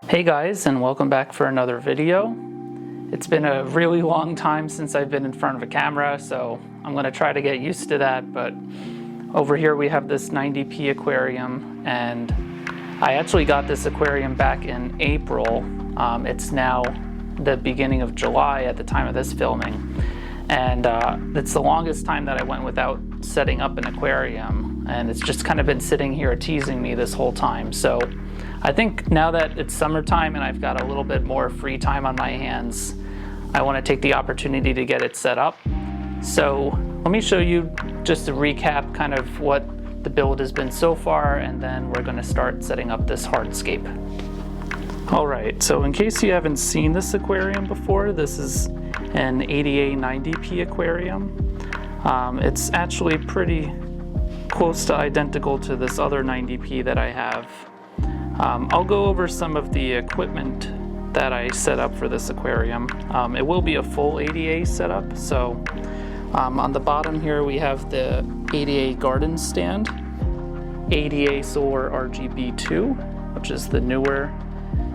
Hey guys, and welcome back for another video. It's been a really long time since I've been in front of a camera, so I'm going to try to get used to that. But over here we have this 90p aquarium, and I actually got this aquarium back in April. It's now the beginning of July at the time of this filming, and it's the longest time that I went without setting up an aquarium, and it's just kind of been sitting here teasing me this whole time. So I think now that it's summertime and I've got a little bit more free time on my hands, I want to take the opportunity to get it set up. So let me show you just a recap kind of what the build has been so far, and then we're going to start setting up this hardscape. Alright, so in case you haven't seen this aquarium before, this is an ADA 90p aquarium. It's actually pretty close to identical to this other 90p that I have. I'll go over some of the equipment that I set up for this aquarium. It will be a full ADA setup, so on the bottom here we have the ADA garden stand, ADA solar RGB II, which is the newer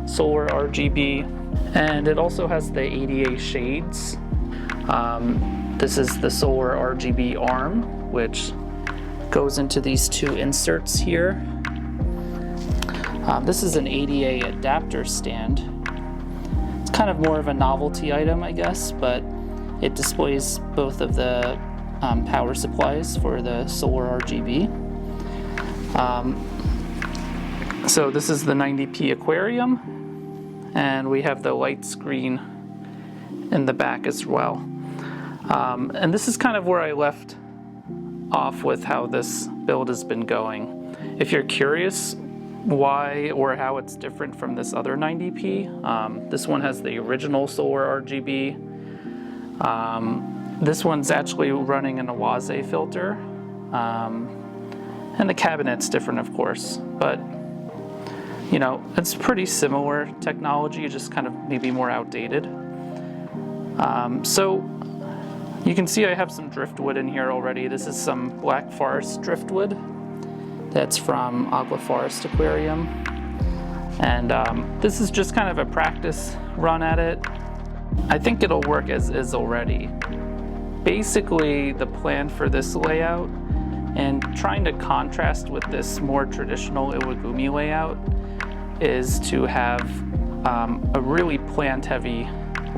solar RGB, and it also has the ADA shades. This is the solar RGB arm, which goes into these two inserts here. This is an ADA adapter stand. It's kind of more of a novelty item, I guess, but it displays both of the power supplies for the solar RGB. So this is the 90p aquarium, and we have the Lightscreen in the back as well. And this is kind of where I left off with how this build has been going. If you're curious why or how it's different from this other 90p, this one has the original solar RGB. This one's actually running an Aqua filter, and the cabinet's different, of course, but you know, it's pretty similar technology, just kind of maybe more outdated. So you can see I have some driftwood in here already. This is some black forest driftwood. That's from Aqua Forest Aquarium, and this is just kind of a practice run at it. I think it'll work as is already. Basically, the plan for this layout, and trying to contrast with this more traditional Iwagumi layout, is to have a really plant-heavy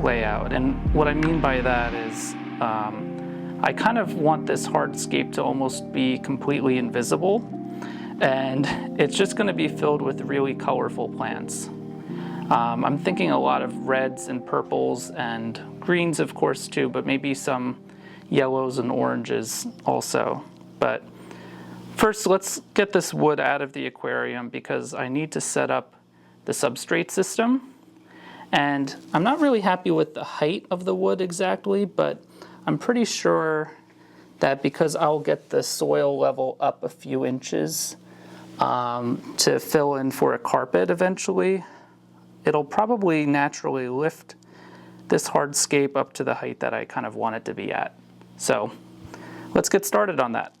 layout. And what I mean by that is I kind of want this hardscape to almost be completely invisible, and it's just going to be filled with really colorful plants. I'm thinking a lot of reds and purples and greens, of course, too, but maybe some yellows and oranges also. But first, let's get this wood out of the aquarium because I need to set up the substrate system. And I'm not really happy with the height of the wood exactly, but I'm pretty sure that because I'll get the soil level up a few inches to fill in for a carpet eventually, it'll probably naturally lift this hardscape up to the height that I kind of want it to be at. So let's get started on that.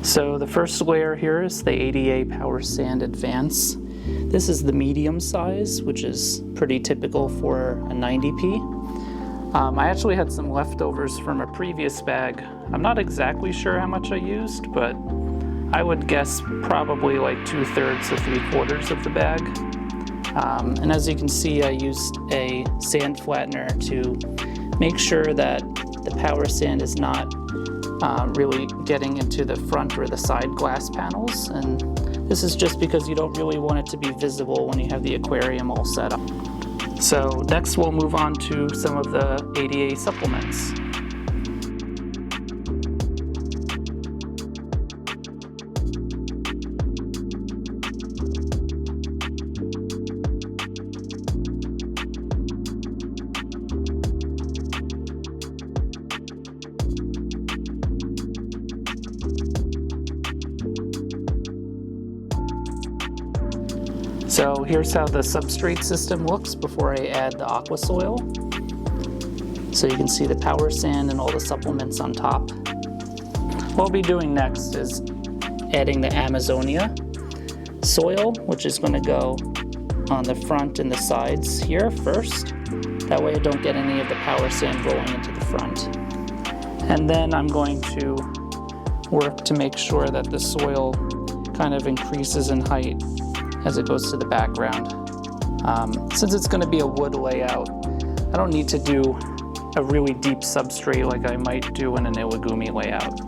So the first layer here is the ADA Power Sand Advance. This is the medium size, which is pretty typical for a 90p. I actually had some leftovers from a previous bag. I'm not exactly sure how much I used, but I would guess probably like 2/3 to 3/4 of the bag. And as you can see, I used a sand flattener to make sure that the power sand is not really getting into the front or the side glass panels, and this is just because you don't really want it to be visible when you have the aquarium all set up. So next we'll move on to some of the ADA supplements. So here's how the substrate system looks before I add the aqua soil. So you can see the power sand and all the supplements on top. What I'll be doing next is adding the Amazonia soil, which is going to go on the front and the sides here first. That way I don't get any of the power sand rolling into the front. And then I'm going to work to make sure that the soil kind of increases in height as it goes to the background. Since it's going to be a wood layout, I don't need to do a really deep substrate like I might do in an Iwagumi layout.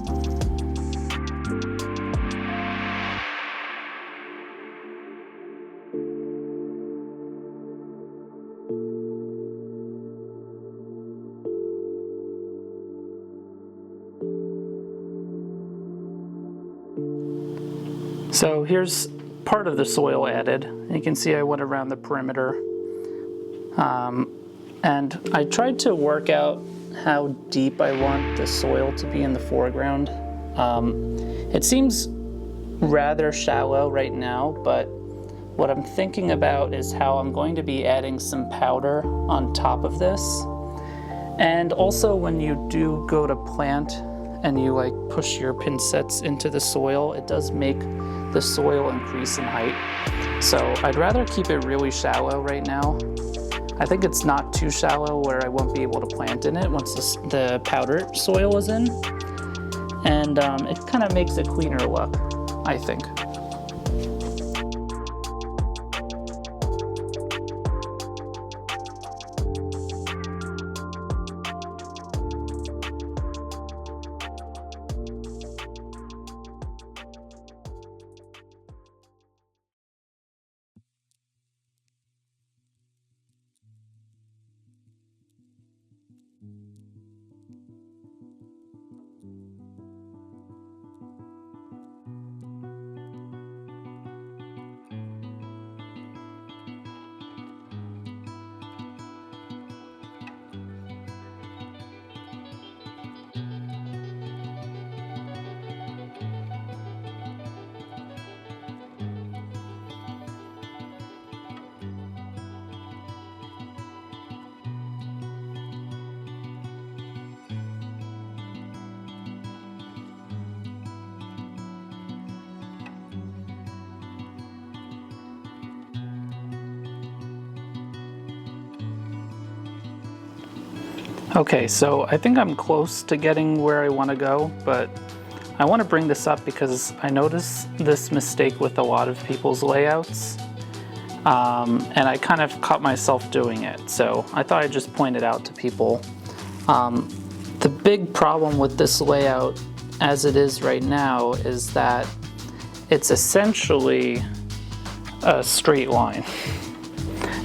So here's part of the soil added. You can see I went around the perimeter. And I tried to work out how deep I want the soil to be in the foreground. It seems rather shallow right now, but what I'm thinking about is how I'm going to be adding some powder on top of this. And also when you do go to plant and you like push your pincets into the soil, it does make the soil increase in height. So I'd rather keep it really shallow right now. I think it's not too shallow where I won't be able to plant in it once the powder soil is in. And it kind of makes a cleaner look, I think. Okay, so I think I'm close to getting where I want to go, but I want to bring this up because I noticed this mistake with a lot of people's layouts, and I kind of caught myself doing it, so I thought I'd just point it out to people. The big problem with this layout as it is right now is that it's essentially a straight line.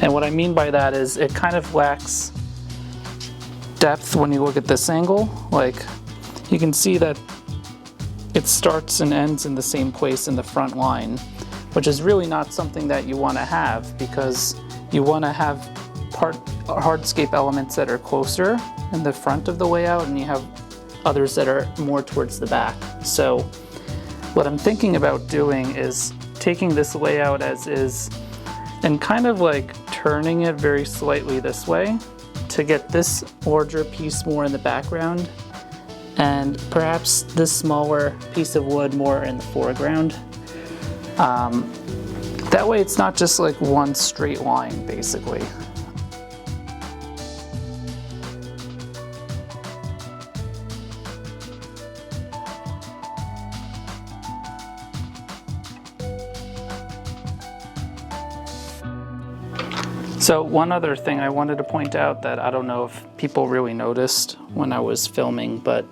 And what I mean by that is it kind of lacks depth when you look at this angle. Like, you can see that it starts and ends in the same place in the front line, which is really not something that you want to have, because you want to have hardscape elements that are closer in the front of the layout, and you have others that are more towards the back. So what I'm thinking about doing is taking this layout as is and kind of like turning it very slightly this way to get this larger piece more in the background and perhaps this smaller piece of wood more in the foreground. That way it's not just like one straight line, basically. So one other thing I wanted to point out that I don't know if people really noticed when I was filming, but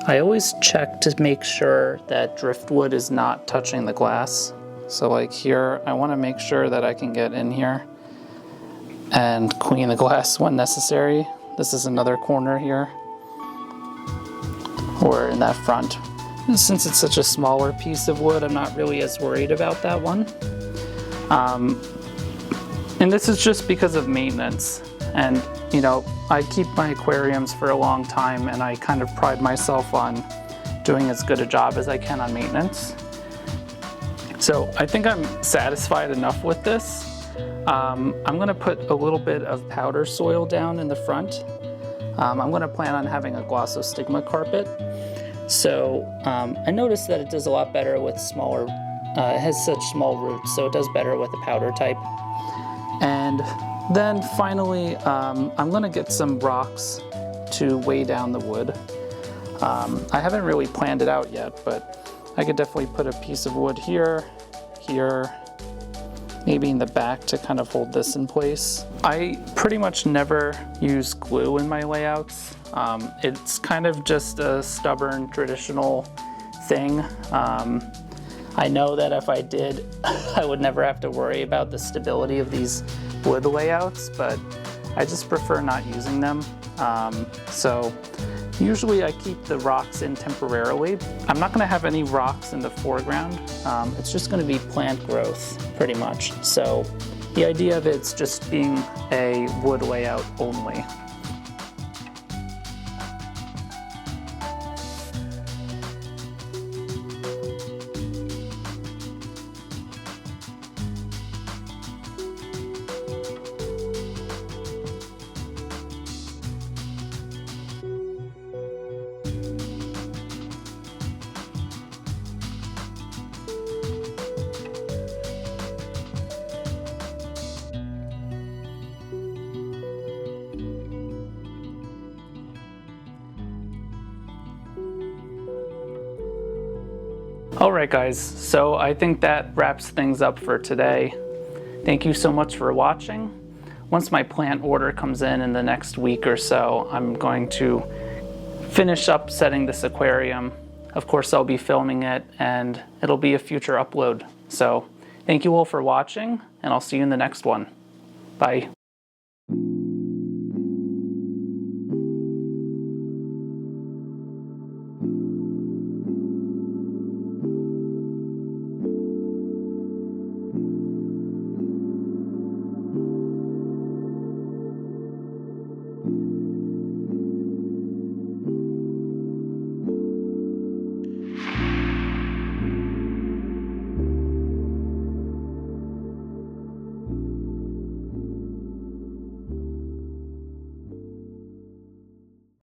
I always check to make sure that driftwood is not touching the glass. So like here, I want to make sure that I can get in here and clean the glass when necessary. This is another corner here, or in that front. And since it's such a smaller piece of wood, I'm not really as worried about that one. And this is just because of maintenance. And you know, I keep my aquariums for a long time, and I kind of pride myself on doing as good a job as I can on maintenance. So I think I'm satisfied enough with this. I'm gonna put a little bit of powder soil down in the front. I'm gonna plan on having a glossostigma carpet. So I noticed that it does a lot better with smaller, it has such small roots, so it does better with a powder type. And then finally, I'm gonna get some rocks to weigh down the wood. I haven't really planned it out yet, but I could definitely put a piece of wood here, maybe in the back to kind of hold this in place. I pretty much never use glue in my layouts. It's kind of just a stubborn, traditional thing. I know that if I did, I would never have to worry about the stability of these wood layouts, but I just prefer not using them. So usually I keep the rocks in temporarily. I'm not gonna have any rocks in the foreground. It's just gonna be plant growth, pretty much. So the idea of it's just being a wood layout only. Alright guys, so I think that wraps things up for today. Thank you so much for watching. Once my plant order comes in the next week or so, I'm going to finish up setting this aquarium. Of course, I'll be filming it and it'll be a future upload. So thank you all for watching, and I'll see you in the next one. Bye.